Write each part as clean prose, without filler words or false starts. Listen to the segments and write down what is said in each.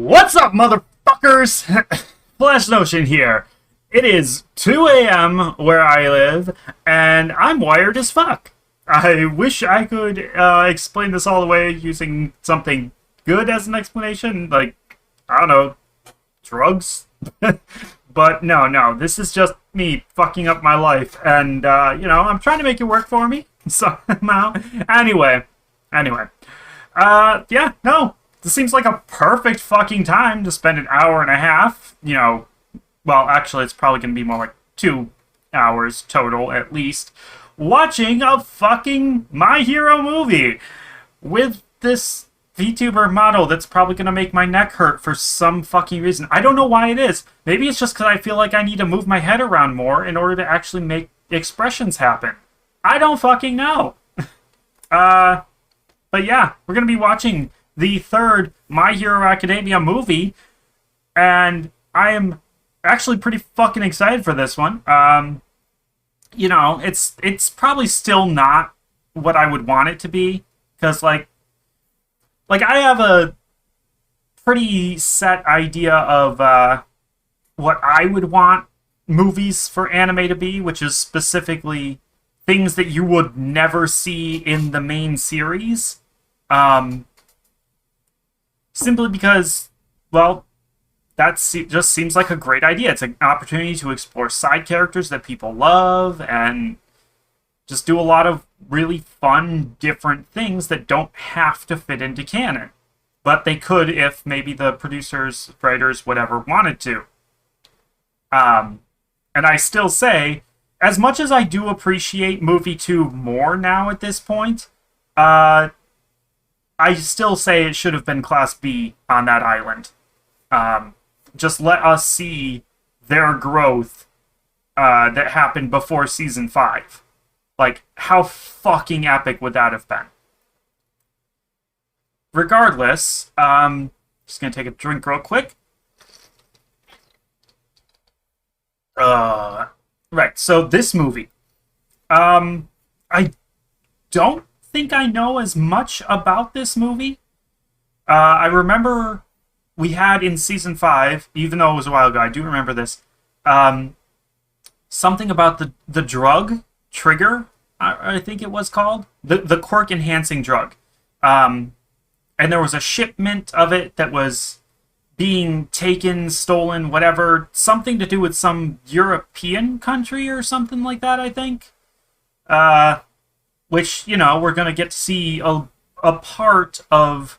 What's up, motherfuckers? Flash Notion here. It is 2 a.m. where I live, and I'm wired as fuck. I wish I could explain this all the way using something good as an explanation, like, I don't know, drugs? But no, this is just me fucking up my life, and, I'm trying to make it work for me, somehow. Anyway. This seems like a perfect fucking time to spend an hour and a half, well, actually, it's probably going to be more like 2 hours total, at least, watching a fucking My Hero movie with this VTuber model that's probably going to make my neck hurt for some fucking reason. I don't know why it is. Maybe it's just because I feel like I need to move my head around more in order to actually make expressions happen. I don't fucking know. But yeah, we're going to be watching the third My Hero Academia movie, and I am actually pretty fucking excited for this one. It's probably still not what I would want it to be, because like I have a pretty set idea of what I would want movies for anime to be, which is specifically things that you would never see in the main series. Simply because, well, that just seems like a great idea. It's an opportunity to explore side characters that people love and just do a lot of really fun, different things that don't have to fit into canon. But they could if maybe the producers, writers, whatever, wanted to. And I still say, as much as I do appreciate movie 2 more now at this point, I still say it should have been Class B on that island. Just let us see their growth that happened before Season 5. Like, how fucking epic would that have been? Regardless, just gonna take a drink real quick. Right, so this movie. I don't think I know as much about this movie. I remember we had in Season 5, even though it was a while ago, I do remember this, something about the drug, Trigger, I think it was called. The quirk-enhancing drug. And there was a shipment of it that was being taken, stolen, whatever, something to do with some European country or something like that, I think. Which, we're going to get to see a part of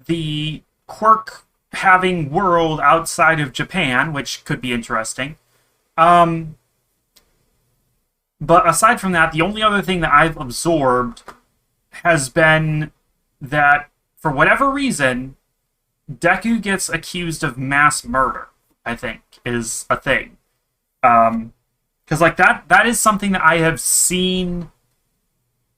the quirk-having world outside of Japan, which could be interesting. But aside from that, the only other thing that I've absorbed has been that, for whatever reason, Deku gets accused of mass murder, I think, is a thing. Because, that is something that I have seen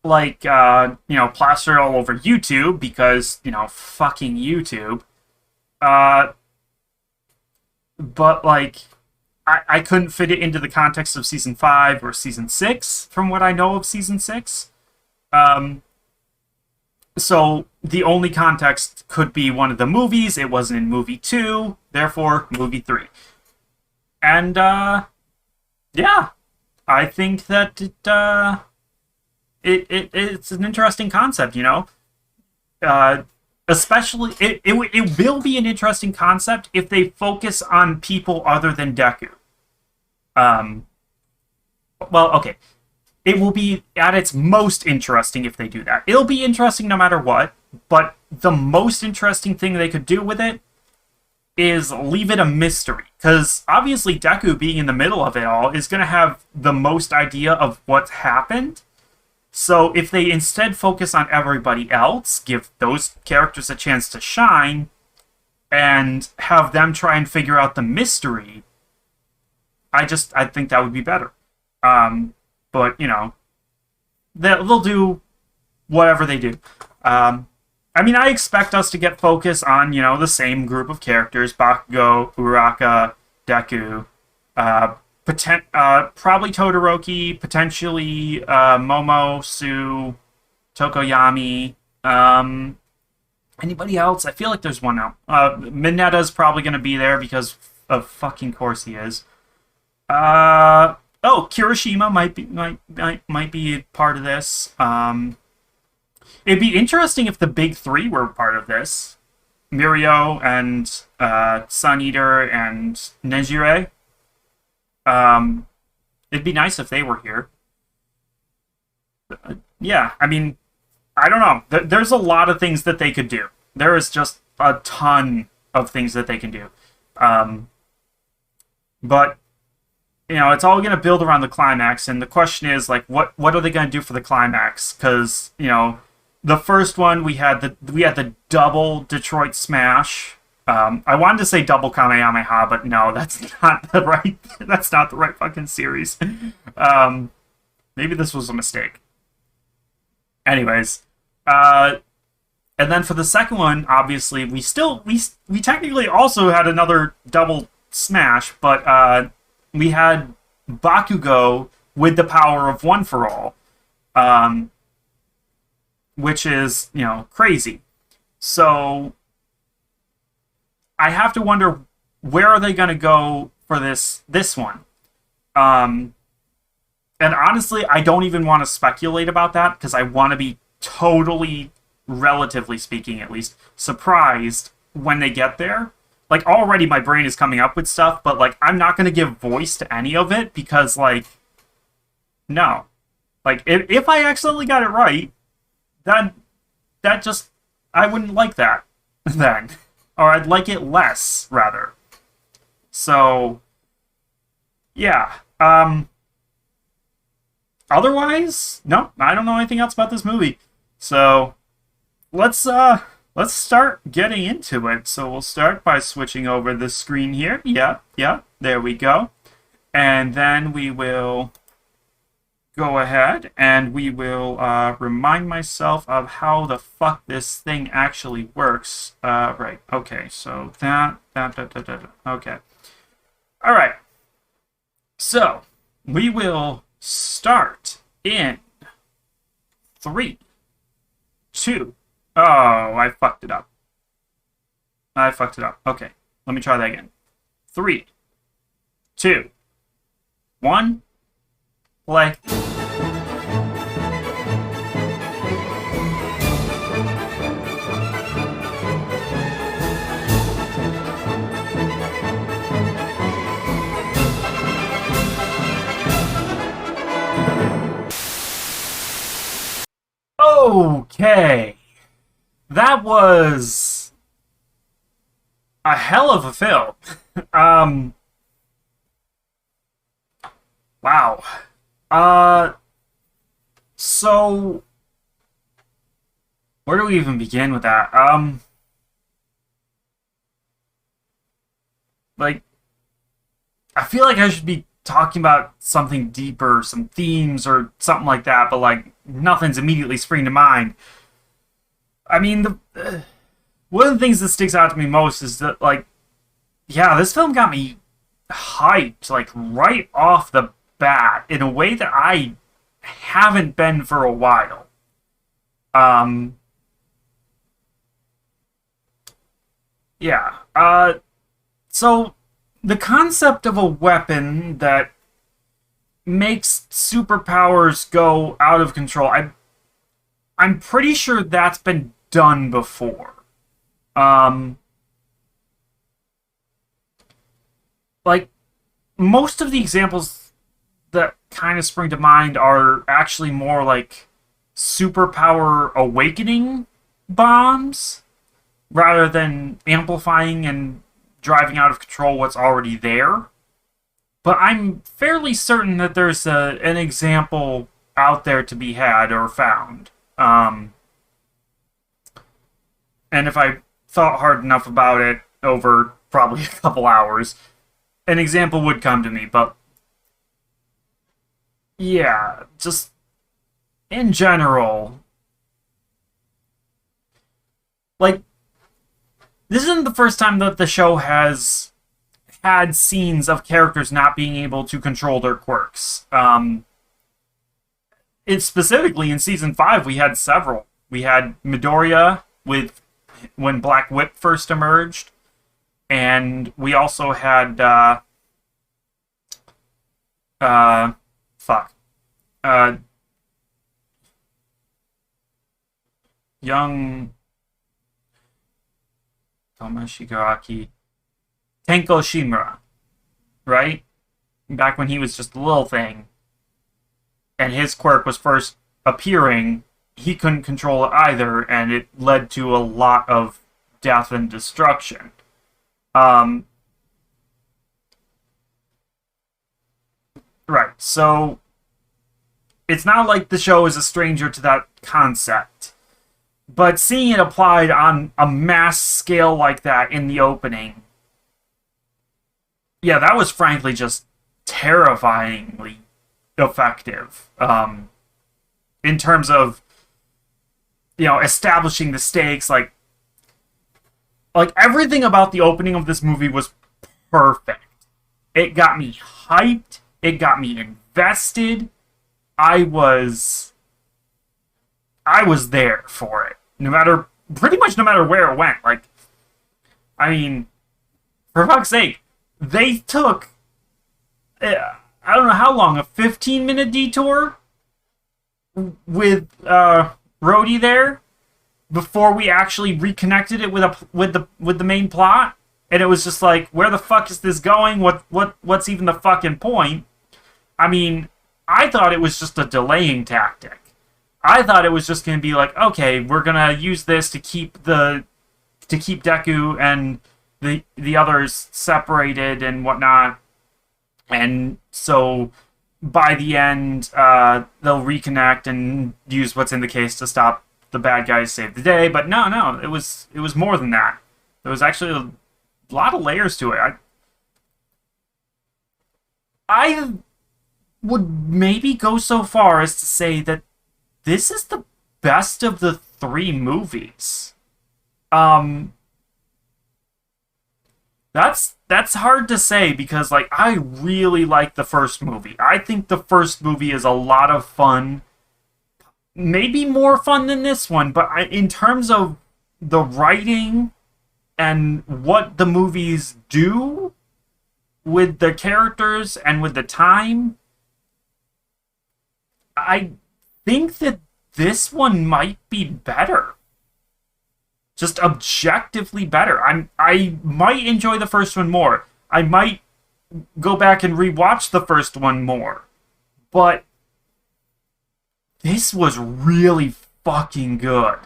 plastered all over YouTube because, fucking YouTube. But, I couldn't fit it into the context of Season 5 or Season 6, from what I know of Season 6. So, the only context could be one of the movies. It wasn't in movie 2, therefore, movie 3. And, yeah. I think that it's an interesting concept, especially, it will be an interesting concept if they focus on people other than Deku. Well, okay. It will be at its most interesting if they do that. It'll be interesting no matter what, but the most interesting thing they could do with it is leave it a mystery. Because obviously Deku being in the middle of it all is going to have the most idea of what's happened. So if they instead focus on everybody else, give those characters a chance to shine, and have them try and figure out the mystery, I think that would be better. But, they'll do whatever they do. I expect us to get focus on, the same group of characters, Bakugo, Uraka, Deku, probably Todoroki, potentially Momo, Sue, Tokoyami, Anybody else? I feel like there's one out. Minetta's probably going to be there because of fucking course he is. Oh, Kirishima might be part of this. It'd be interesting if the big three were part of this. Mirio and Sun Eater and Nejire. It'd be nice if they were here. Yeah, I mean, I don't know. There's a lot of things that they could do. There is just a ton of things that they can do. But you know, it's all going to build around the climax, and the question is, like, what are they going to do for the climax? Because, you know, the first one we had the double Detroit Smash. I wanted to say double Kamehameha, but no, that's not the right fucking series. Maybe this was a mistake. Anyways, and then for the second one, obviously, we technically also had another double Smash, but we had Bakugo with the power of One for All, which is, you know, crazy. So I have to wonder, where are they going to go for this one? And honestly, I don't even want to speculate about that because I want to be totally, relatively speaking at least, surprised when they get there. Like, already my brain is coming up with stuff, but, like, I'm not going to give voice to any of it because, like, no. Like, if I accidentally got it right, that just, I wouldn't like that then. Or I'd like it less, rather. So, yeah. Otherwise, no, I don't know anything else about this movie. So, let's start getting into it. So we'll start by switching over the screen here. Yeah, there we go. And then we will go ahead and we will remind myself of how the fuck this thing actually works. Right, okay, so that, okay. All right. So, we will start in 3, 2. Oh, I fucked it up. Okay, let me try that again. 3, 2, 1, play. Okay. That was a hell of a film. Wow. So where do we even begin with that? Like, I feel like I should be talking about something deeper, some themes or something like that, but like nothing's immediately springing to mind. I mean, one of the things that sticks out to me most is that, like, yeah, this film got me hyped, like, right off the bat in a way that I haven't been for a while. Yeah. So the concept of a weapon that makes superpowers go out of control, I'm pretty sure that's been done before. Like, most of the examples that kind of spring to mind are actually more like superpower awakening bombs rather than amplifying and driving out of control what's already there. But I'm fairly certain that there's an example out there to be had or found. And if I thought hard enough about it over probably a couple hours, an example would come to me. But yeah, just in general, like, this isn't the first time that the show has had scenes of characters not being able to control their quirks. It's specifically in season 5 we had several. We had Midoriya with when Black Whip first emerged, and we also had fuck, uh, young Tomashigaraki Tenko Shimura, right? Back when he was just a little thing, and his quirk was first appearing, he couldn't control it either, and it led to a lot of death and destruction. Um, right, so it's not like the show is a stranger to that concept, but seeing it applied on a mass scale like that in the opening, yeah, that was frankly just terrifyingly effective. In terms of, establishing the stakes, like everything about the opening of this movie was perfect. It got me hyped. It got me invested. I was there for it. Pretty much no matter where it went. Like, I mean, for fuck's sake, they took, I don't know how long, a 15-minute detour with Rhodey there before we actually reconnected it with the main plot, and it was just like, where the fuck is this going? What's even the fucking point? I mean, I thought it was just a delaying tactic. I thought it was just going to be like, okay, we're going to use this to keep Deku and the others separated and whatnot. And so by the end, they'll reconnect and use what's in the case to stop the bad guys, save the day. But no, it was more than that. There was actually a lot of layers to it. I would maybe go so far as to say that this is the best of the three movies. That's hard to say because, like, I really like the first movie. I think the first movie is a lot of fun. Maybe more fun than this one, but in terms of the writing and what the movies do with the characters and with the time, I think that this one might be better. Just objectively better. I might enjoy the first one more. I might go back and rewatch the first one more. But this was really fucking good.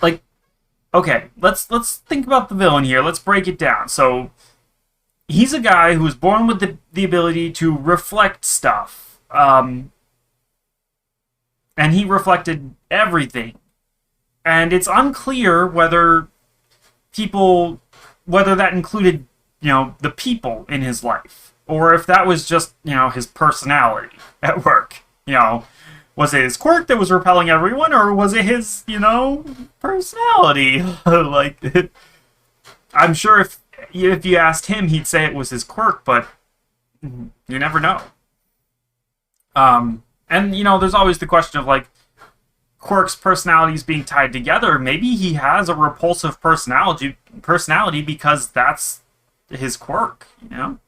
Like, okay, let's think about the villain here. Let's break it down. So he's a guy who was born with the ability to reflect stuff. And he reflected everything. And it's unclear whether that included, the people in his life, or if that was just, his personality at work. Was it his quirk that was repelling everyone, or was it his, personality? I'm sure if you asked him, he'd say it was his quirk, but you never know. And, there's always the question of, like, quirks' personalities being tied together. Maybe he has a repulsive personality because that's his quirk, In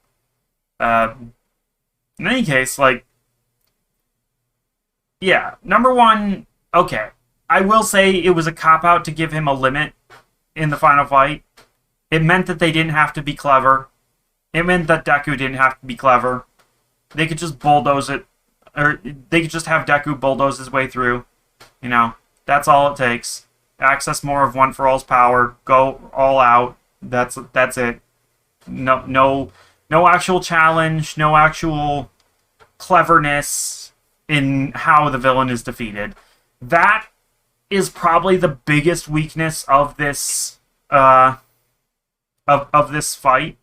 any case, like, yeah, number one, okay. I will say it was a cop-out to give him a limit in the final fight. It meant that they didn't have to be clever. It meant that Deku didn't have to be clever. They could just bulldoze it. Or they could just have Deku bulldoze his way through. That's all it takes. Access more of One for All's power. Go all out. That's it. No actual challenge. No actual cleverness in how the villain is defeated. That is probably the biggest weakness of this of this fight,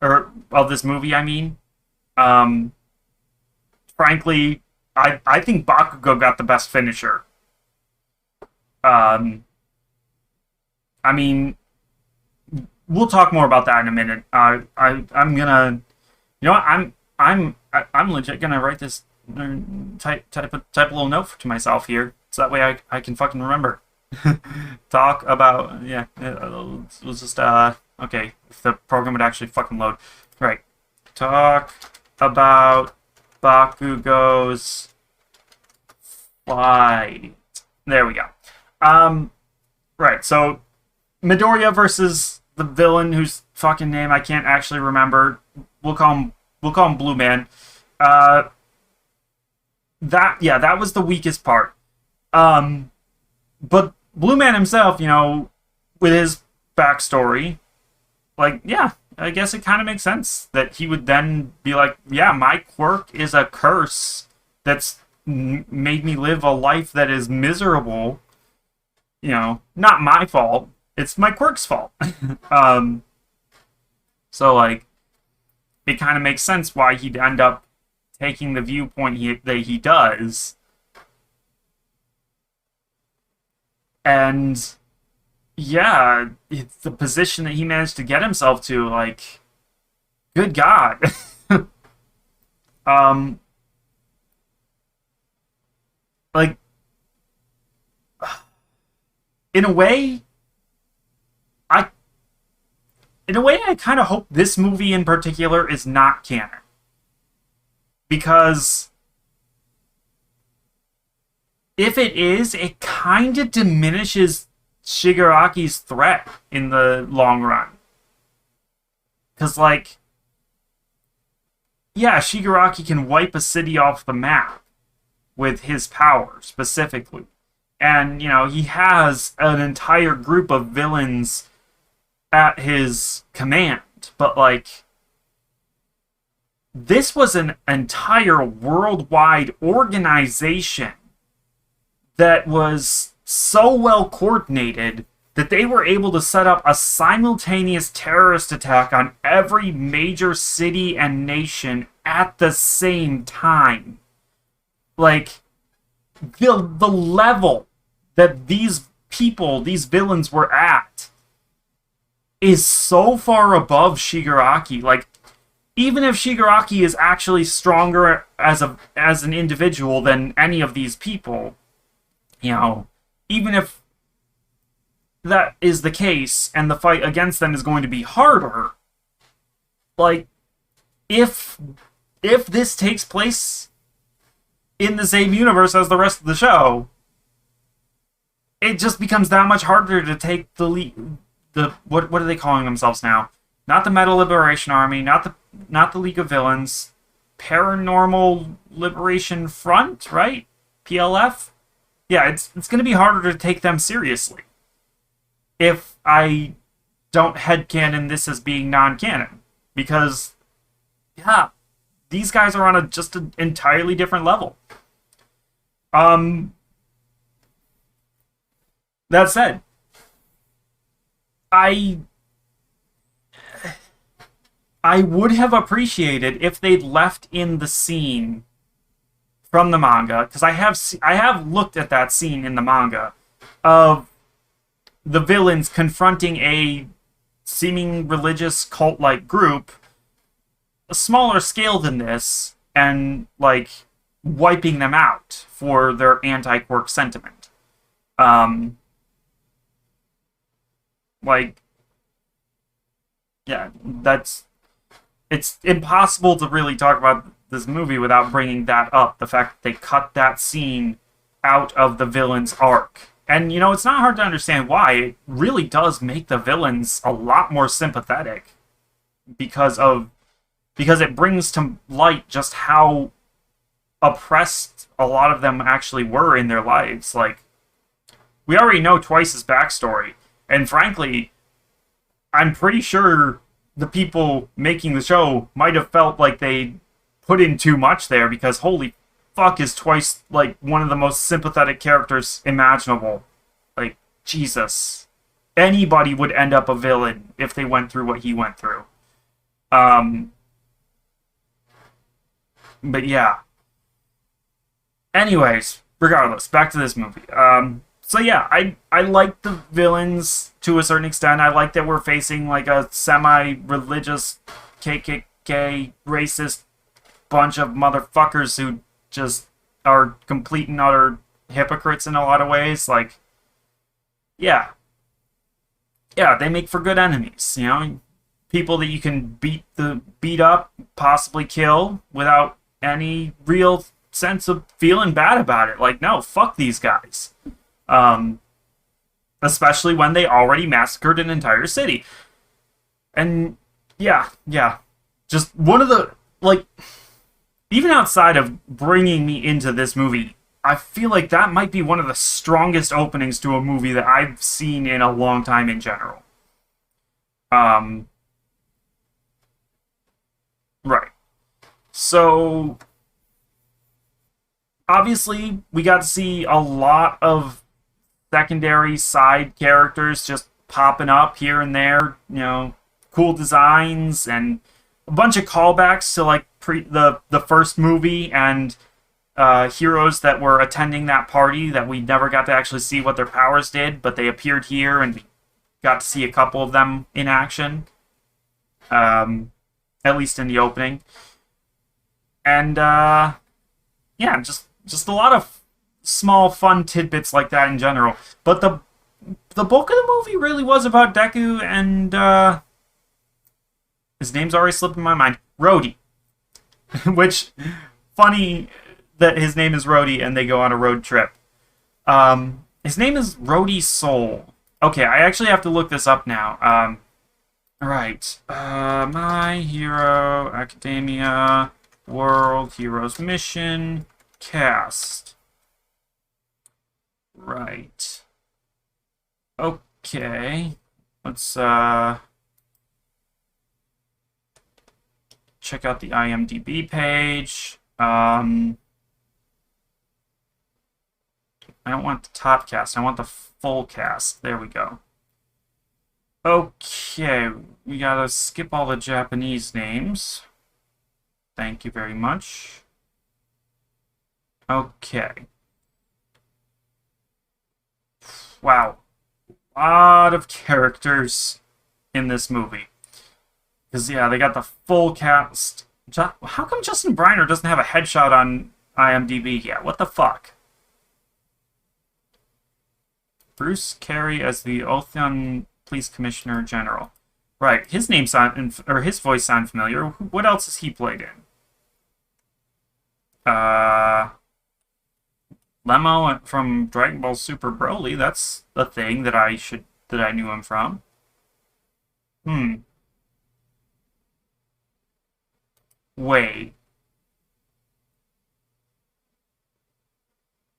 or of this movie. I mean. Frankly, I think Bakugo got the best finisher. I mean, we'll talk more about that in a minute. I'm gonna, I'm legit gonna write this, type a little note to myself here so that way I can fucking remember. Talk about, yeah, let's just, okay, if the program would actually fucking load. Right. Talk about Bakugo's fight. There we go. Right, so Midoriya versus the villain whose fucking name I can't actually remember. We'll call him Blue Man. That was the weakest part. But Blue Man himself, with his backstory, like, yeah, I guess it kind of makes sense that he would then be like, yeah, my quirk is a curse that's made me live a life that is miserable. Not my fault. It's my quirk's fault. So, like, it kind of makes sense why he'd end up taking the viewpoint that he does. And, yeah, it's the position that he managed to get himself to, like, good God. Like, in a way, I kind of hope this movie in particular is not canon. Because if it is, it kind of diminishes Shigaraki's threat in the long run. Because, like, yeah, Shigaraki can wipe a city off the map with his power, specifically. And, he has an entire group of villains at his command. But, like, this was an entire worldwide organization that was so well coordinated that they were able to set up a simultaneous terrorist attack on every major city and nation at the same time. Like, the level that these people, these villains were at is so far above Shigaraki. Like, even if Shigaraki is actually stronger as an individual than any of these people, even if that is the case and the fight against them is going to be harder, like, if this takes place in the same universe as the rest of the show, it just becomes that much harder to take what are they calling themselves now? Not the Metal Liberation Army, not the League of Villains, Paranormal Liberation Front, right? PLF? Yeah, it's going to be harder to take them seriously if I don't headcanon this as being non-canon. Because, yeah, these guys are on just an entirely different level. That said, I would have appreciated if they'd left in the scene from the manga, because I have looked at that scene in the manga of the villains confronting a seeming religious cult-like group, a smaller scale than this, and, like, wiping them out for their anti-quirk sentiment. Like, yeah, it's impossible to really talk about this movie without bringing that up. The fact that they cut that scene out of the villain's arc. And, it's not hard to understand why. It really does make the villains a lot more sympathetic because it brings to light just how oppressed a lot of them actually were in their lives. Like, we already know Twice's backstory, and frankly, I'm pretty sure the people making the show might have felt like they put in too much there, because holy fuck is Twice, like, one of the most sympathetic characters imaginable. Like, Jesus. Anybody would end up a villain if they went through what he went through. But yeah. Anyways, regardless, back to this movie. So yeah, I like the villains to a certain extent. I like that we're facing, like, a semi-religious KKK racist bunch of motherfuckers who just are complete and utter hypocrites in a lot of ways. Like, yeah, yeah, they make for good enemies. You know, people that you can beat up, possibly kill without any real sense of feeling bad about it. Like, no, fuck these guys. Um, Especially when they already massacred an entire city. And yeah, yeah, just one of the like. Even outside of bringing me into this movie, I feel like that might be one of the strongest openings to a movie that I've seen in a long time in general. Um, right. So, obviously, we got to see a lot of secondary side characters just popping up here and there, you know, cool designs and a bunch of callbacks to like the first movie and heroes that were attending that party that we never got to actually see what their powers did, but they appeared here and we got to see a couple of them in action, at least in the opening. And yeah, just a lot of small fun tidbits like that in general. But the bulk of the movie really was about Deku and his name's already slipping my mind, Rhodey. Which, funny that his name is Rhodey and they go on a road trip. His name is Rhodey Soul. Okay, I actually have to look this up now. Right. My Hero Academia World Heroes Mission Cast. Right. Okay. Let's check out the IMDb page. I don't want the top cast. I want the full cast. There we go. Okay, we gotta skip all the Japanese names. Thank you very much. Okay. Wow. A lot of characters in this movie. Because, yeah, they got the full cast. How come Justin Briner doesn't have a headshot on IMDb yet? What the fuck? Bruce Carey as the Othan Police Commissioner General. Right, his name or his voice sound familiar. What else has he played in? Lemo from Dragon Ball Super Broly. That's the thing that I knew him from. Wait.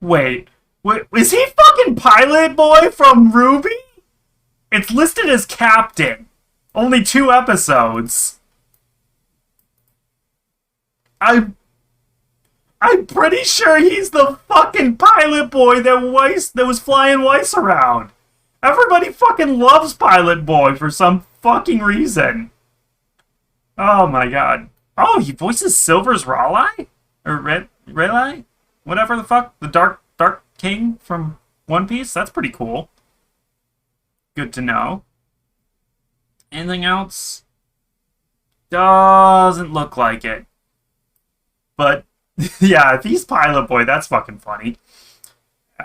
Wait. Is he fucking Pilot Boy from Ruby? It's listed as Captain. Only 2 episodes. I'm pretty sure he's the fucking Pilot Boy that was flying Weiss around. Everybody fucking loves Pilot Boy for some fucking reason. Oh my god. Oh, he voices Silver's Raleigh? Or Raleigh? Whatever the fuck. The Dark King from One Piece? That's pretty cool. Good to know. Anything else? Doesn't look like it. But, yeah, if he's Pilot Boy, that's fucking funny.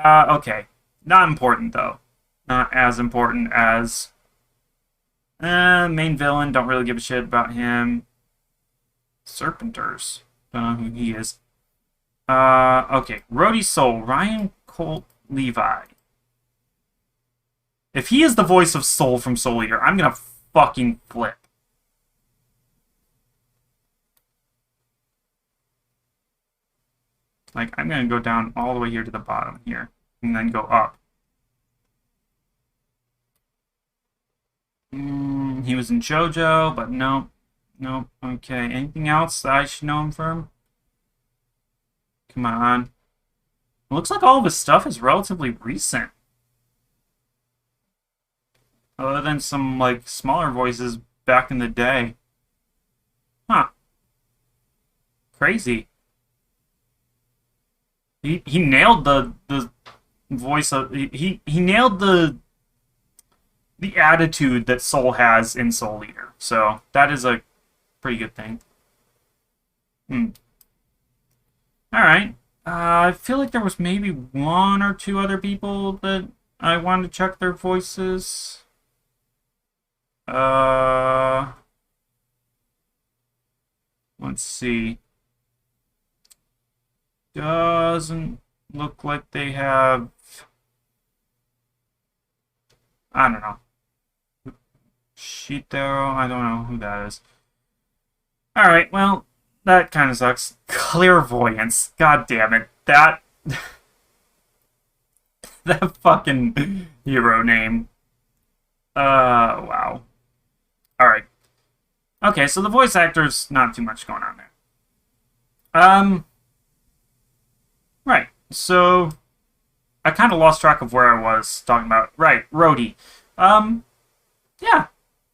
Okay. Not important, though. Not as important as... main villain, don't really give a shit about him. Serpenters. Don't know who he is. Okay. Rhodey Soul, Ryan Colt Levi. If he is the voice of Soul from Soul Eater, I'm gonna fucking flip. Like, I'm gonna go down all the way here to the bottom here, and then go up. He was in JoJo, but nope. Nope. Okay. Anything else that I should know him from? Come on. It looks like all of his stuff is relatively recent. Other than some, like, smaller voices back in the day. Huh. Crazy. He nailed the voice of... He nailed the attitude that Soul has in Soul Eater. So, that is a pretty good thing. Alright. I feel like there was maybe one or two other people that I wanted to check their voices. Uh, let's see. Doesn't look like they have. I don't know. Shito, I don't know who that is. Alright, well, that kind of sucks. Clairvoyance. God damn it. That fucking hero name. Wow. Alright. Okay, so the voice actor's not too much going on there. Right. So, I kind of lost track of where I was talking about. Right, Rhodey. Yeah.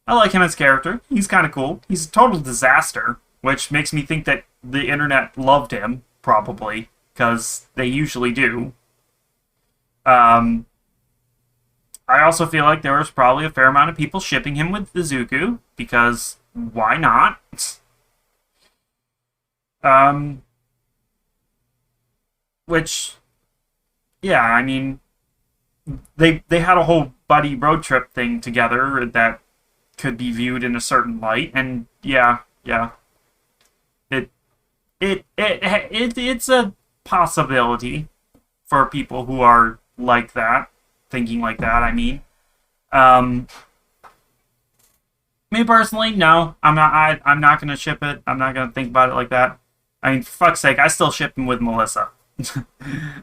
I like him as a character. He's kind of cool. He's a total disaster, which makes me think that the internet loved him, probably, because they usually do. Um, I also feel like there was probably a fair amount of people shipping him with Izuku, because why not? Um, which, yeah, I mean, they had a whole buddy road trip thing together that could be viewed in a certain light, and yeah, it it's a possibility for people who are like that, thinking like that. I mean, um, me personally, no, I'm not. I'm not gonna ship it. I'm not gonna think about it like that. I mean, for fuck's sake, I still ship him with Melissa.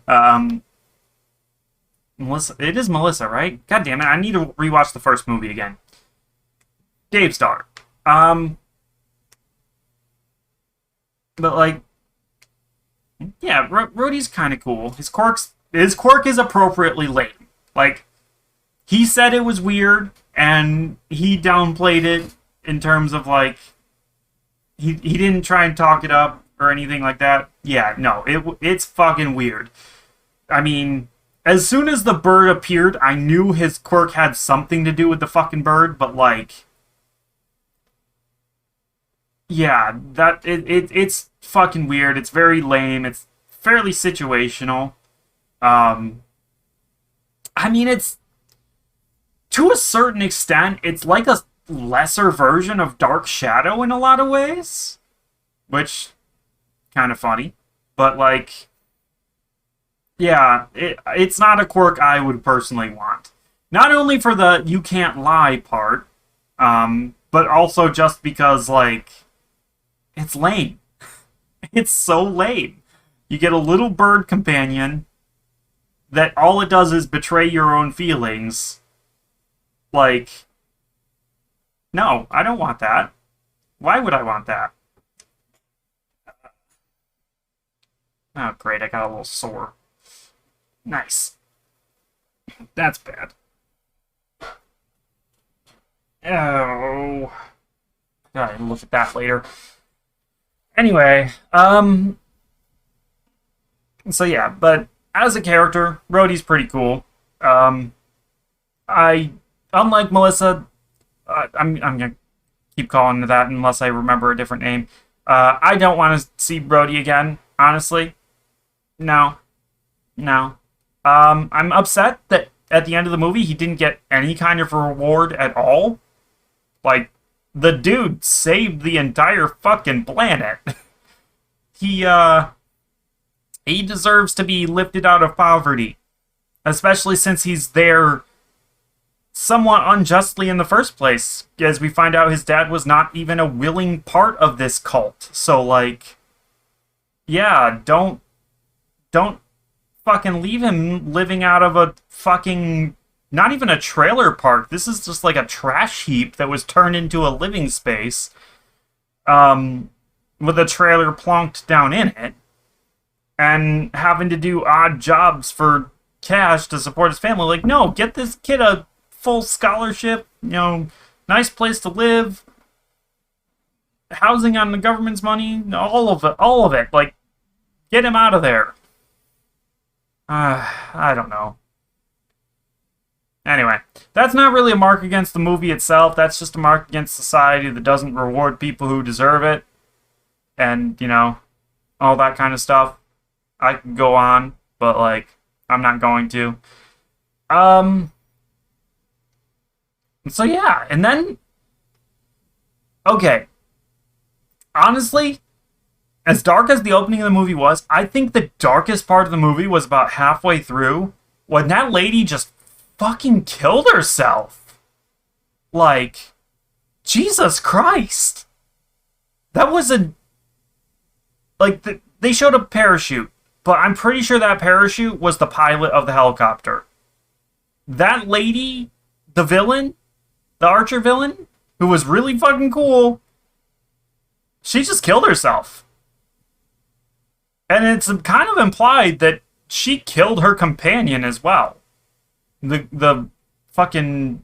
um, Melissa, it is Melissa, right? God damn it, I need to rewatch the first movie again. Dave Star. But like, yeah, Rhodey's kind of cool. His quirk is appropriately lame. Like, he said it was weird, and he downplayed it in terms of like, he didn't try and talk it up or anything like that. Yeah, no, it's fucking weird. I mean, as soon as the bird appeared, I knew his quirk had something to do with the fucking bird, but like, yeah, it's fucking weird. It's very lame. It's fairly situational. Um, I mean, it's to a certain extent, it's like a lesser version of Dark Shadow in a lot of ways, which kind of funny. But like, yeah, it's not a quirk I would personally want. Not only for the you can't lie part, but also just because like it's lame. It's so lame. You get a little bird companion that all it does is betray your own feelings. Like, no, I don't want that. Why would I want that? Oh, great, I got a little sore. Nice. That's bad. Oh. Gotta look at that later. Anyway, so yeah, but as a character, Rhodey's pretty cool. Um, I, unlike Melissa, I'm gonna keep calling her that unless I remember a different name. I don't want to see Rhodey again, honestly. No, no. I'm upset that at the end of the movie he didn't get any kind of reward at all. Like, the dude saved the entire fucking planet. he, he deserves to be lifted out of poverty. Especially since he's there somewhat unjustly in the first place. As we find out, his dad was not even a willing part of this cult. So, like, yeah, don't fucking leave him living out of a fucking, not even a trailer park. This is just like a trash heap that was turned into a living space, with a trailer plonked down in it, and having to do odd jobs for cash to support his family. Like, no, get this kid a full scholarship, nice place to live, housing on the government's money, all of it. Like, get him out of there. I don't know. Anyway, that's not really a mark against the movie itself. That's just a mark against society that doesn't reward people who deserve it. And, all that kind of stuff. I could go on, but like I'm not going to. Um so yeah, and then okay, honestly, as dark as the opening of the movie was, I think the darkest part of the movie was about halfway through when that lady just fucking killed herself. Like, Jesus Christ. That was a. Like, they showed a parachute, but I'm pretty sure that parachute was the pilot of the helicopter. That lady, the villain, the Archer villain, who was really fucking cool, she just killed herself. And it's kind of implied that she killed her companion as well. The fucking,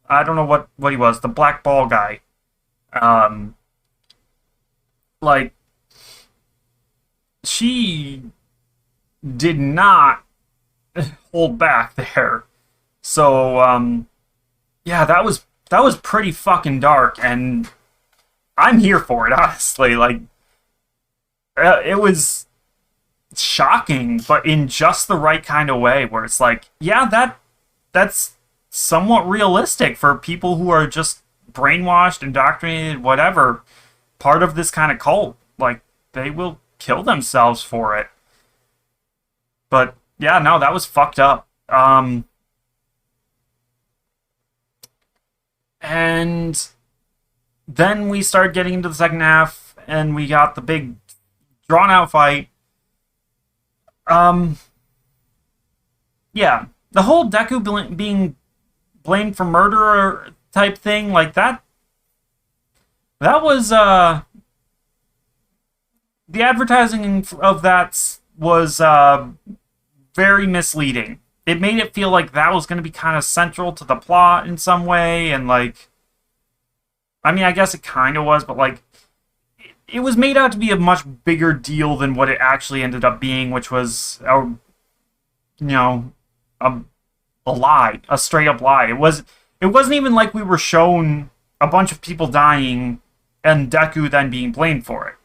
I don't know what he was, the black ball guy. Um like she did not hold back there. So yeah, that was pretty fucking dark, and I'm here for it, honestly. Like it was shocking, but in just the right kind of way, where it's like, yeah, that's somewhat realistic for people who are just brainwashed, indoctrinated, whatever, part of this kind of cult. Like, they will kill themselves for it. But yeah, no, that was fucked up. And then we started getting into the second half, and we got the big drawn out fight. Um, yeah, the whole Deku being blamed for murder type thing, like that. That was the advertising of that was very misleading. It made it feel like that was going to be kind of central to the plot in some way, and like, I mean, I guess it kind of was, but like, it was made out to be a much bigger deal than what it actually ended up being, which was you know, a, a lie, a straight up lie. It wasn't even like we were shown a bunch of people dying and Deku then being blamed for it.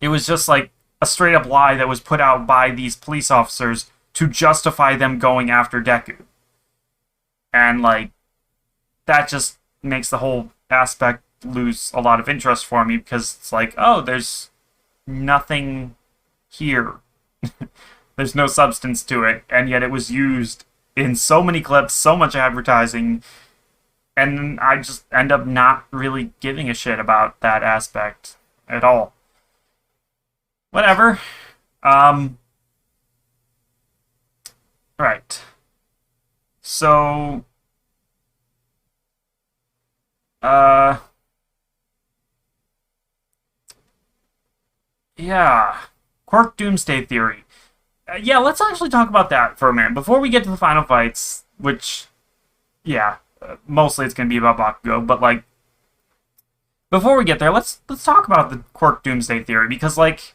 It was just like a straight up lie that was put out by these police officers to justify them going after Deku. And like, that just makes the whole aspect lose a lot of interest for me, because it's like, oh, there's nothing here. There's no substance to it, and yet it was used in so many clips, so much advertising, and I just end up not really giving a shit about that aspect at all. Whatever. Um, right. So, uh, yeah. Quark Doomsday Theory. Yeah, let's actually talk about that for a minute. Before we get to the final fights, which, yeah, mostly it's going to be about Bakugo, but like, before we get there, let's talk about the Quark Doomsday Theory, because like,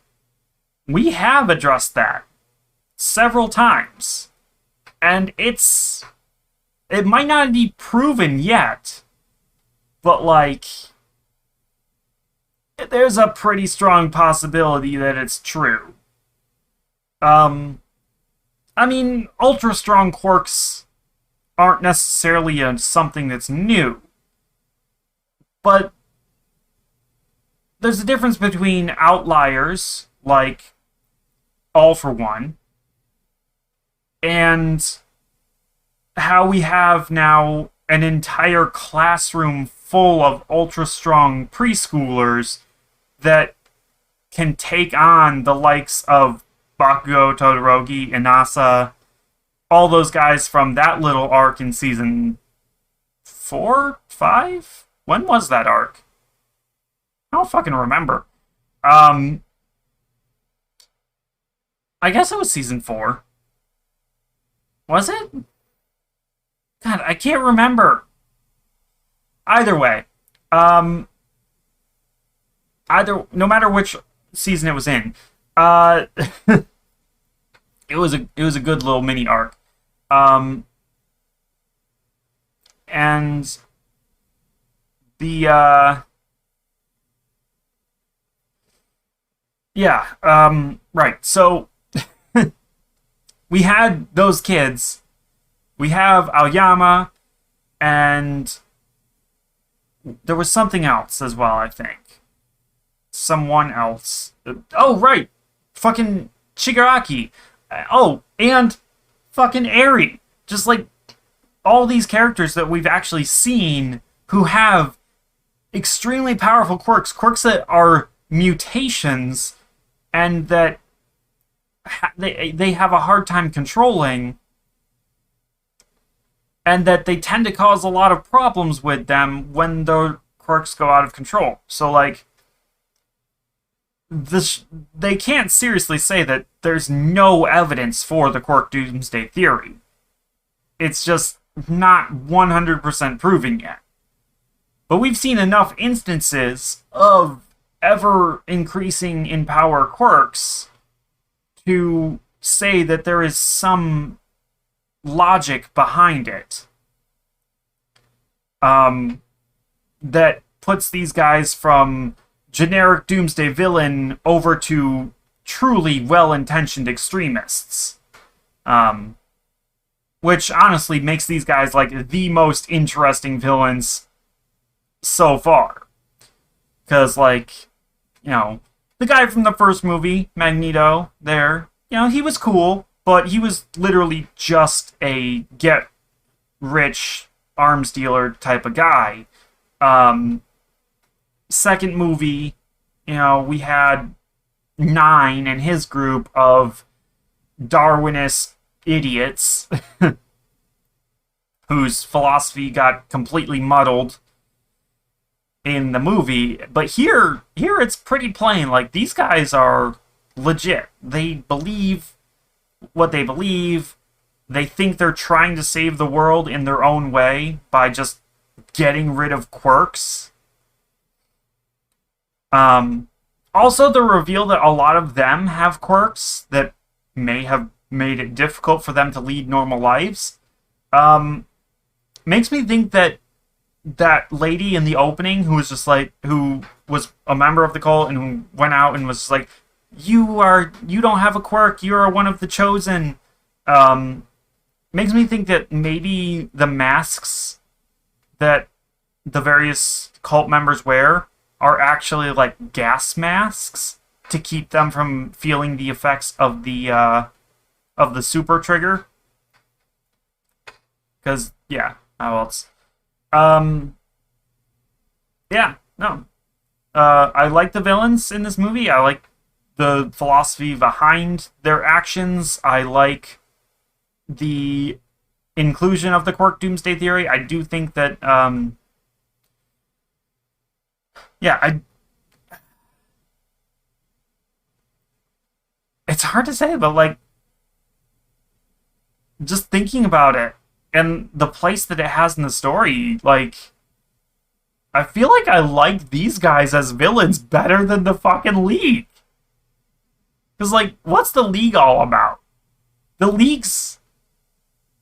we have addressed that several times, and it might not be proven yet, but like, there's a pretty strong possibility that it's true. Um, I mean, ultra strong quarks aren't necessarily something that's new, but there's a difference between outliers, like All for One, and how we have now an entire classroom full of ultra strong preschoolers that can take on the likes of Bakugo, Todoroki, Inasa, all those guys from that little arc in season 4, 5? When was that arc? I don't fucking remember. Um, I guess it was season 4. Was it? God, I can't remember. Either way, um, no matter which season it was in, uh, it was a good little mini arc. Um, and the Yeah, right. So we had those kids. We have Aoyama, and there was something else as well, I think. Someone else. Oh, right. Fucking Shigaraki. Oh, and fucking Eri. Just like all these characters that we've actually seen who have extremely powerful quirks that are mutations and that they have a hard time controlling, and that they tend to cause a lot of problems with them when the quirks go out of control. So, like, they can't seriously say that there's no evidence for the quirk doomsday theory. It's just not 100% proven yet. But we've seen enough instances of ever increasing in power quirks to say that there is some logic behind it. That puts these guys from generic doomsday villain over to truly well-intentioned extremists. Which honestly makes these guys like the most interesting villains so far. Because, like, you know, the guy from the first movie, Magneto, there, you know, he was cool, but he was literally just a get-rich arms dealer type of guy. Second movie, you know, we had Nine and his group of Darwinist idiots whose philosophy got completely muddled in the movie. But here it's pretty plain. Like, these guys are legit. They believe what they believe. They think they're trying to save the world in their own way by just getting rid of quirks. Also, the reveal that a lot of them have quirks that may have made it difficult for them to lead normal lives, makes me think that that lady in the opening who was just like, who was a member of the cult and who went out and was just like, you don't have a quirk, you're one of the chosen, makes me think that maybe the masks that the various cult members wear are actually like gas masks to keep them from feeling the effects of the super trigger. Because, yeah, how else? Yeah, no. I like the villains in this movie. I like the philosophy behind their actions. I like the inclusion of the quirk doomsday theory. I do think that, it's hard to say, but, like, just thinking about it and the place that it has in the story, like, I feel like I like these guys as villains better than the fucking League. Because, like, what's the League all about? The League's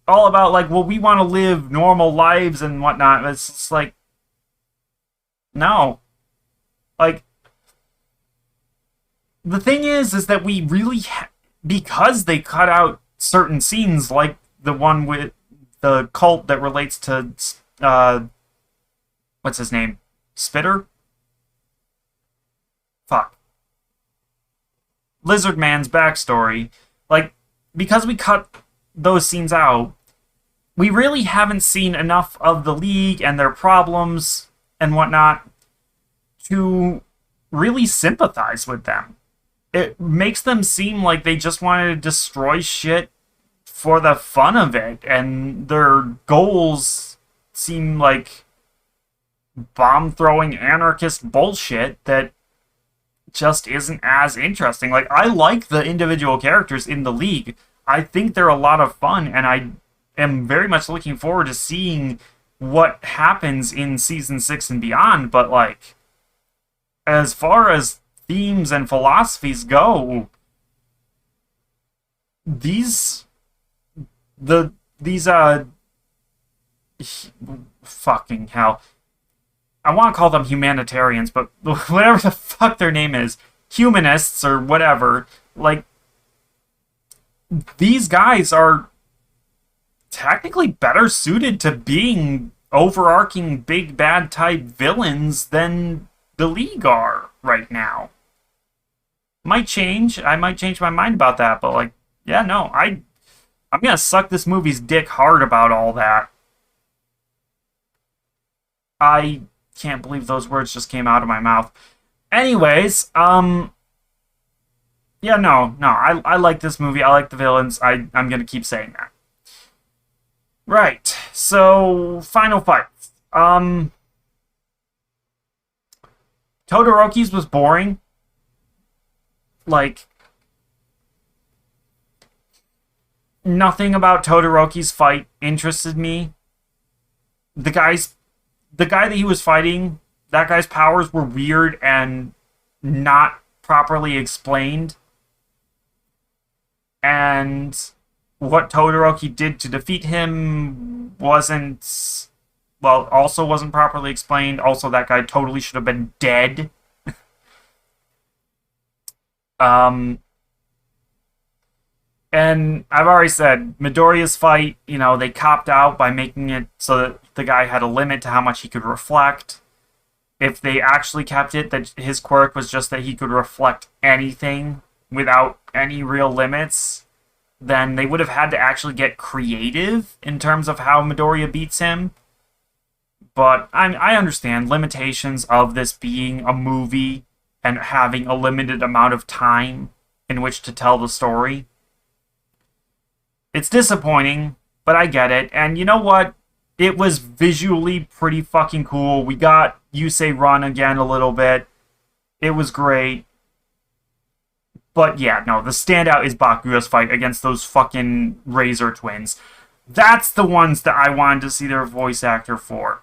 all about, like, well, we want to live normal lives and whatnot. It's just like, no. Like, the thing is that we really, because they cut out certain scenes, like the one with the cult that relates to, what's his name? Spitter? Fuck. Lizard Man's backstory. Like, because we cut those scenes out, we really haven't seen enough of the League and their problems and whatnot to really sympathize with them. It makes them seem like they just wanted to destroy shit for the fun of it, and their goals seem like bomb-throwing anarchist bullshit that just isn't as interesting. Like, I like the individual characters in the League. I think they're a lot of fun, and I am very much looking forward to seeing what happens in Season 6 and beyond, but, like, as far as themes and philosophies go, these fucking hell. I want to call them humanitarians, but whatever the fuck their name is, humanists or whatever, like, these guys are technically better suited to being overarching big bad type villains than the League are right now. Might change. I might change my mind about that, but like, yeah, no, I'm gonna suck this movie's dick hard about all that. I can't believe those words just came out of my mouth. Anyways, yeah, no, I like this movie. I like the villains. I'm gonna keep saying that. Right. So, final fight. Todoroki's was boring. Like, nothing about Todoroki's fight interested me. The guy that he was fighting, that guy's powers were weird and not properly explained. And what Todoroki did to defeat him also wasn't properly explained. Also, that guy totally should have been dead. And I've already said, Midoriya's fight, they copped out by making it so that the guy had a limit to how much he could reflect. If they actually kept it, that his quirk was just that he could reflect anything without any real limits, then they would have had to actually get creative in terms of how Midoriya beats him. But I understand limitations of this being a movie and having a limited amount of time in which to tell the story. It's disappointing, but I get it. And you know what? It was visually pretty fucking cool. We got Yusei run again a little bit. It was great. But yeah, no, the standout is Bakugo's fight against those fucking Razor twins. That's the ones that I wanted to see their voice actor for.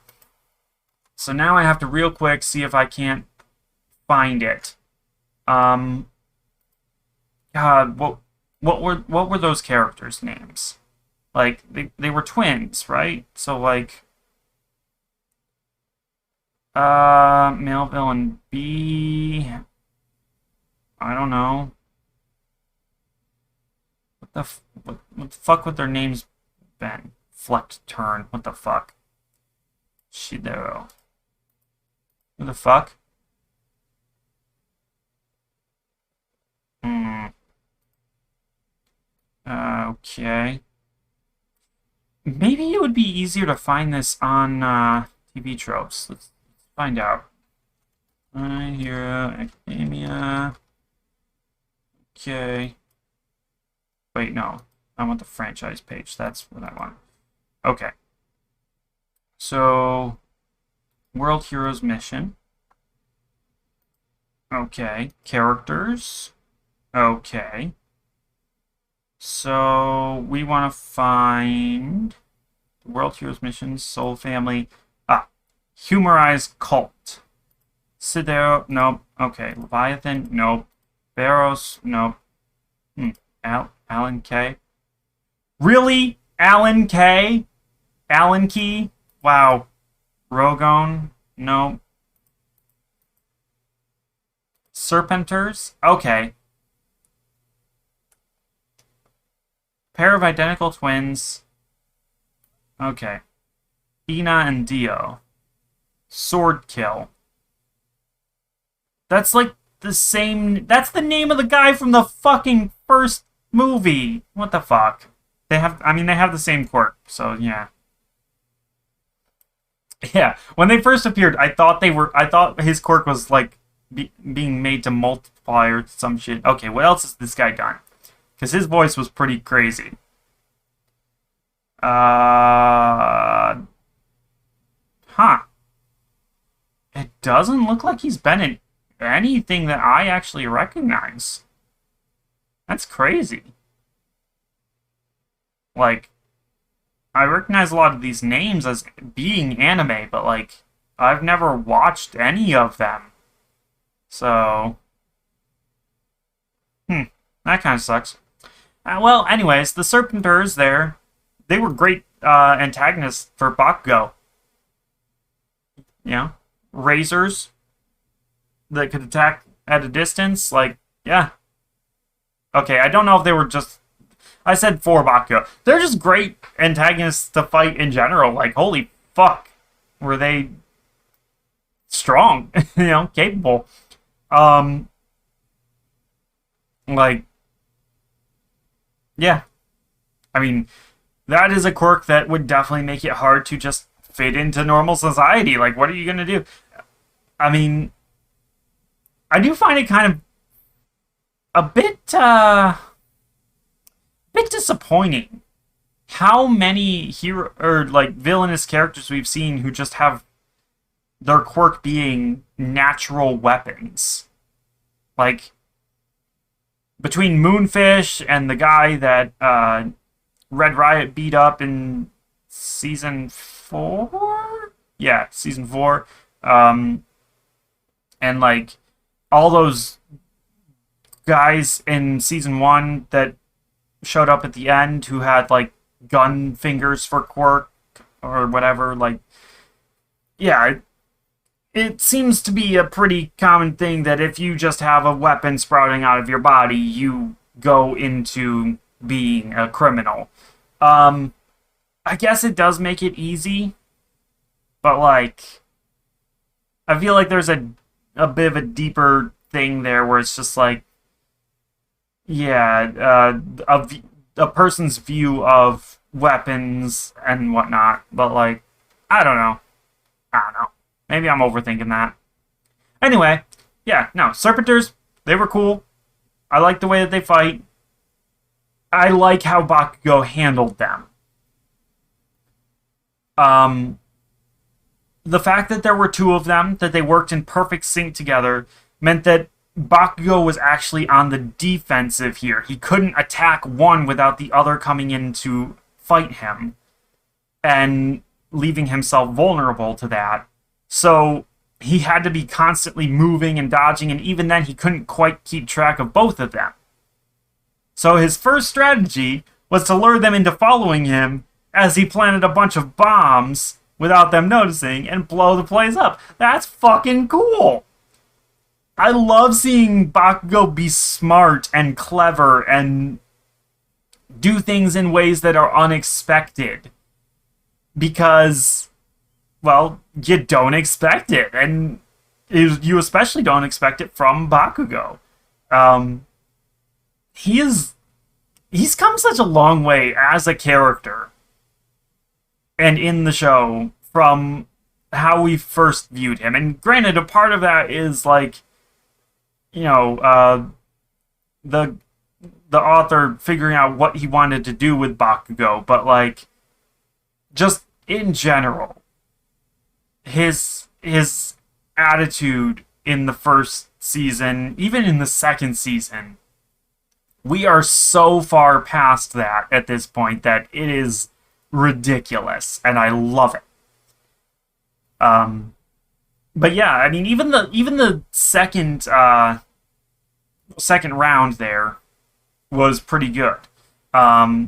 So now I have to real quick see if I can't find it. God, what were those characters' names? Like, they were twins, right? So, like, male villain B, I don't know. What the fuck would their names been? Flecked Turn, what the fuck? Shidero. Who the fuck? Okay. Maybe it would be easier to find this on TV tropes. Let's find out. My Hero Academia. Okay. Wait, no. I want the franchise page. That's what I want. Okay. So, World Heroes Mission. Okay. Characters. Okay. So, we want to find the World Heroes Mission, Soul Family. Humorize Cult. Sidero, nope. Okay. Leviathan, nope. Barros, nope. Alan K. Really? Alan K? Alan Key? Wow. Rogone, nope. Serpenters? Okay. Pair of identical twins. Okay. Ina and Dio. Sword Kill. That's like the same... That's the name of the guy from the fucking first movie. What the fuck? They have the same quirk, so yeah. Yeah, when they first appeared, I thought his quirk was like being made to multiply or some shit. Okay, what else has this guy done? Because his voice was pretty crazy. Huh. It doesn't look like he's been in anything that I actually recognize. That's crazy. Like, I recognize a lot of these names as being anime, but, like, I've never watched any of them. So, that kind of sucks. Well, anyways, the Serpenters there, they were great antagonists for Bakugo. You know, razors that could attack at a distance, like, yeah. Okay, I don't know if they were just... I said for Bakugo. They're just great antagonists to fight in general. Like, holy fuck. Were they strong, capable. Like, yeah. I mean, that is a quirk that would definitely make it hard to just fit into normal society. Like, what are you gonna do? I mean, I do find it kind of a bit disappointing how many hero or like villainous characters we've seen who just have their quirk being natural weapons. Like, between Moonfish and the guy that Red Riot beat up in season 4? Yeah, season 4. And like all those guys in season 1 that showed up at the end who had like gun fingers for quirk or whatever, like, yeah, it seems to be a pretty common thing that if you just have a weapon sprouting out of your body, you go into being a criminal. I guess it does make it easy, but like, I feel like there's a bit of a deeper thing there where it's just like, yeah, a person's view of weapons and whatnot, but like, I don't know. Maybe I'm overthinking that. Anyway, yeah, no, Serpenters, they were cool. I like the way that they fight. I like how Bakugo handled them. The fact that there were two of them, that they worked in perfect sync together, meant that Bakugo was actually on the defensive here. He couldn't attack one without the other coming in to fight him and leaving himself vulnerable to that. So he had to be constantly moving and dodging, and even then he couldn't quite keep track of both of them. So his first strategy was to lure them into following him as he planted a bunch of bombs without them noticing and blow the place up. That's fucking cool! I love seeing Bakugo be smart and clever and do things in ways that are unexpected. Because, well, you don't expect it. And you especially don't expect it from Bakugo. He's come such a long way as a character and in the show from how we first viewed him. And granted, a part of that is like, the author figuring out what he wanted to do with Bakugo, but like, just in general, his attitude in the first season, even in the second season, we are so far past that at this point that it is ridiculous, and I love it. But yeah, I mean, even the second round there was pretty good. Like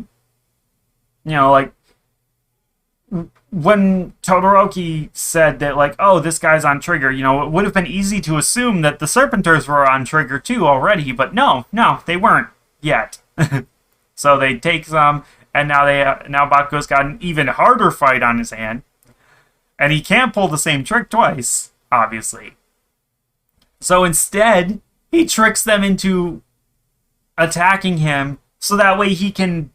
when Todoroki said that, like, oh, this guy's on trigger, it would have been easy to assume that the Serpenters were on trigger too already, but no, they weren't yet. So they take some, and now Bakugo's got an even harder fight on his hand. And he can't pull the same trick twice, obviously. So instead, he tricks them into attacking him so that way he can,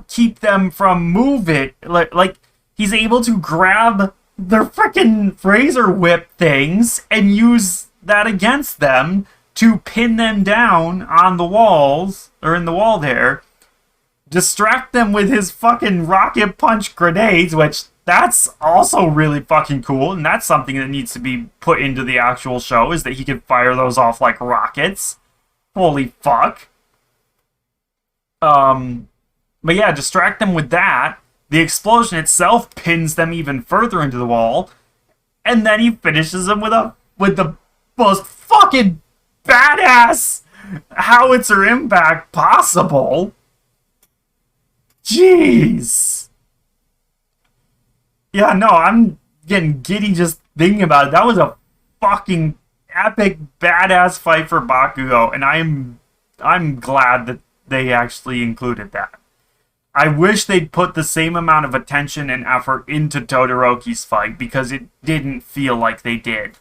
keep them from moving. Like, he's able to grab their freaking razor whip things and use that against them to pin them down on the walls, or in the wall there, distract them with his fucking rocket punch grenades, which that's also really fucking cool, and that's something that needs to be put into the actual show, is that he can fire those off like rockets. Holy fuck. But yeah, distract them with that. The explosion itself pins them even further into the wall, and then he finishes them with the most fucking badass howitzer impact possible. Jeez. Yeah, no, I'm getting giddy just thinking about it. That was a fucking epic badass fight for Bakugo, and I'm glad that they actually included that. I wish they'd put the same amount of attention and effort into Todoroki's fight, because it didn't feel like they did.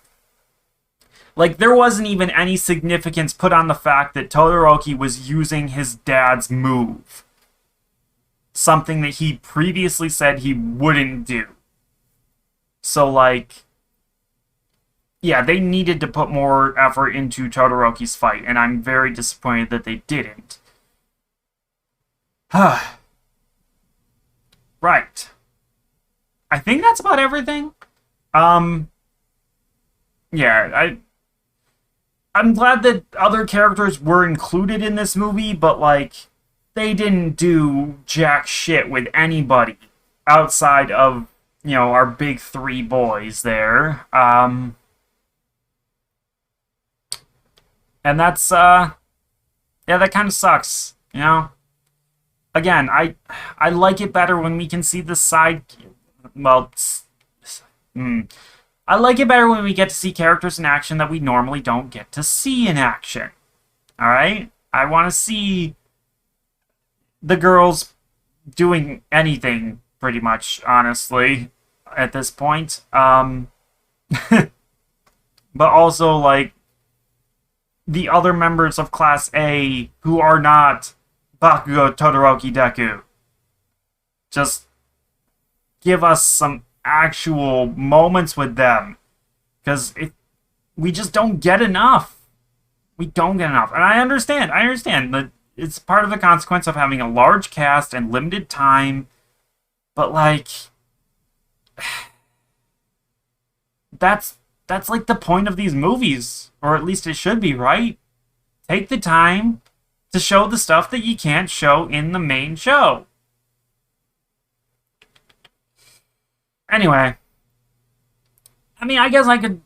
Like, there wasn't even any significance put on the fact that Todoroki was using his dad's move. Something that he previously said he wouldn't do. So, like, yeah, they needed to put more effort into Todoroki's fight, and I'm very disappointed that they didn't. Right. I think that's about everything. Yeah, I'm glad that other characters were included in this movie, but, like, they didn't do jack shit with anybody outside of, you know, our big three boys there. And that's, yeah, that kind of sucks, you know? Again, I like it better when we can see the side, well, I like it better when we get to see characters in action that we normally don't get to see in action. Alright? I want to see the girls doing anything, pretty much, honestly, at this point. But also, like, the other members of Class A who are not Bakugo, Todoroki, Deku. Just give us some actual moments with them, because we just don't get enough. We don't get enough, and I understand that it's part of the consequence of having a large cast and limited time, but, like, that's like the point of these movies, or at least it should be, right? Take the time to show the stuff that you can't show in the main show. Anyway, I mean, I guess I could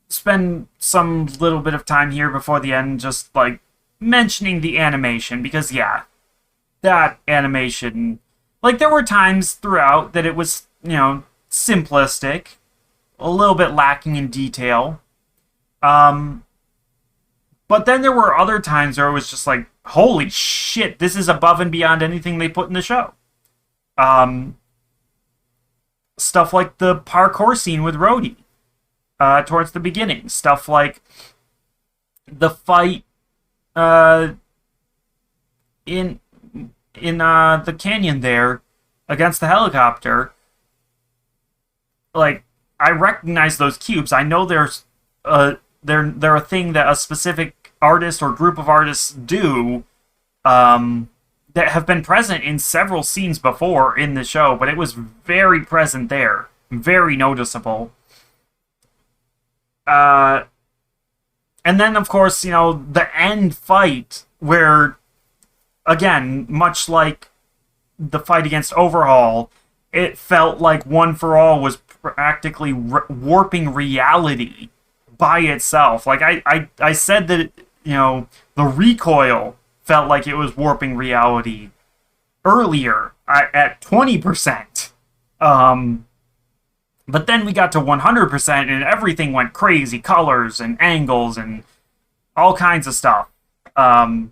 spend some little bit of time here before the end just, like, mentioning the animation, because, yeah, that animation, like, there were times throughout that it was, you know, simplistic, a little bit lacking in detail, but then there were other times where it was just like, holy shit, this is above and beyond anything they put in the show. Stuff like the parkour scene with Rhodey towards the beginning. Stuff like the fight in the canyon there against the helicopter. Like, I recognize those cubes. I know they're a thing that a specific artist or group of artists do that have been present in several scenes before in the show, but it was very present there. Very noticeable. And then, of course, you know, the end fight where, again, much like the fight against Overhaul, it felt like One for All was practically warping reality by itself. Like, I said that, you know, the recoil felt like it was warping reality earlier at 20%. But then we got to 100% and everything went crazy. Colors and angles and all kinds of stuff. Deku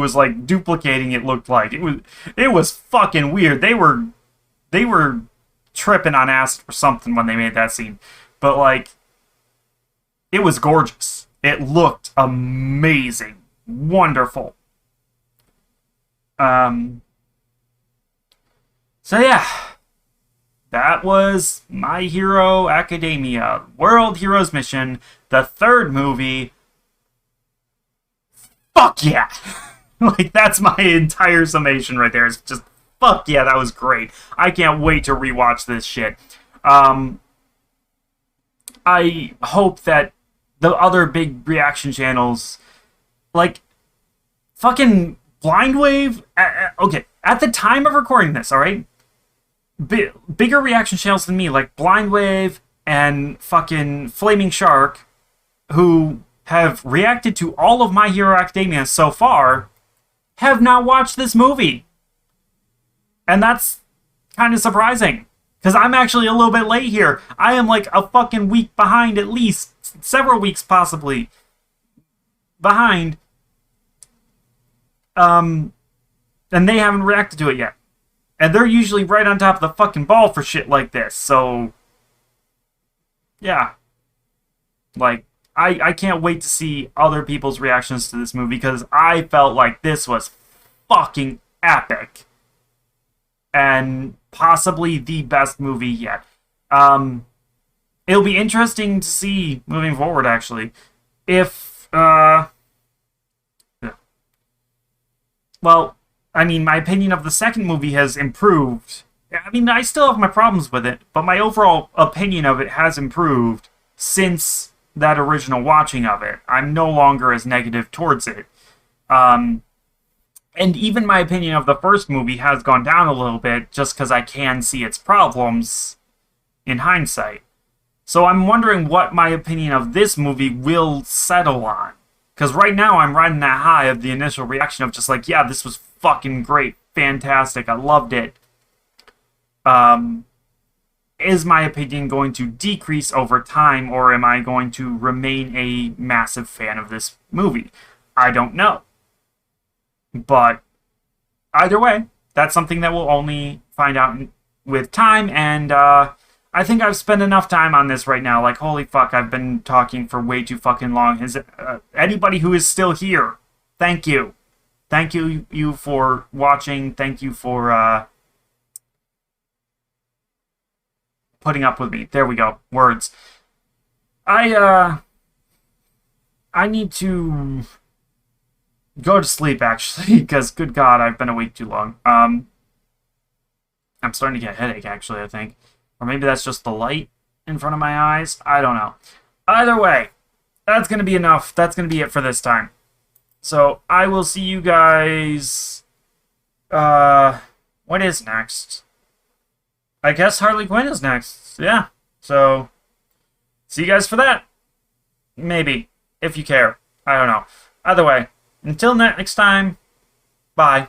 was, like, duplicating, it looked like. It was fucking weird. They were tripping on acid or something when they made that scene. But, like, it was gorgeous. It looked amazing. Wonderful. So yeah. That was My Hero Academia, World Heroes Mission, the third movie. Fuck yeah! Like, that's my entire summation right there. It's just, fuck yeah, that was great. I can't wait to rewatch this shit. I hope that the other big reaction channels, like, fucking Blind Wave, okay, at the time of recording this, alright? Bigger reaction channels than me, like Blind Wave and fucking Flaming Shark, who have reacted to all of My Hero Academia so far, have not watched this movie. And that's kind of surprising, Because I'm actually a little bit late here. I am like a fucking week behind, at least. Several weeks, possibly. Behind. And they haven't reacted to it yet. And they're usually right on top of the fucking ball for shit like this, so... yeah. Like, I can't wait to see other people's reactions to this movie, because I felt like this was fucking epic. And possibly the best movie yet. It'll be interesting to see, moving forward, actually, if, well, I mean, my opinion of the second movie has improved. I mean, I still have my problems with it, but my overall opinion of it has improved since that original watching of it. I'm no longer as negative towards it. And even my opinion of the first movie has gone down a little bit just because I can see its problems in hindsight. So I'm wondering what my opinion of this movie will settle on. Because right now I'm riding that high of the initial reaction of just like, yeah, this was fucking great, fantastic, I loved it. Is my opinion going to decrease over time, or am I going to remain a massive fan of this movie? I don't know. But either way, that's something that we'll only find out with time, and I think I've spent enough time on this right now. Like, holy fuck, I've been talking for way too fucking long. Is anybody who is still here, thank you. Thank you for watching. Thank you for putting up with me. There we go. Words. I need to go to sleep, actually, because, good God, I've been awake too long. I'm starting to get a headache, actually, I think. Or maybe that's just the light in front of my eyes. I don't know. Either way, that's going to be enough. That's going to be it for this time. So, I will see you guys... what is next? I guess Harley Quinn is next. Yeah. So, see you guys for that. Maybe. If you care. I don't know. Either way, until next time, bye.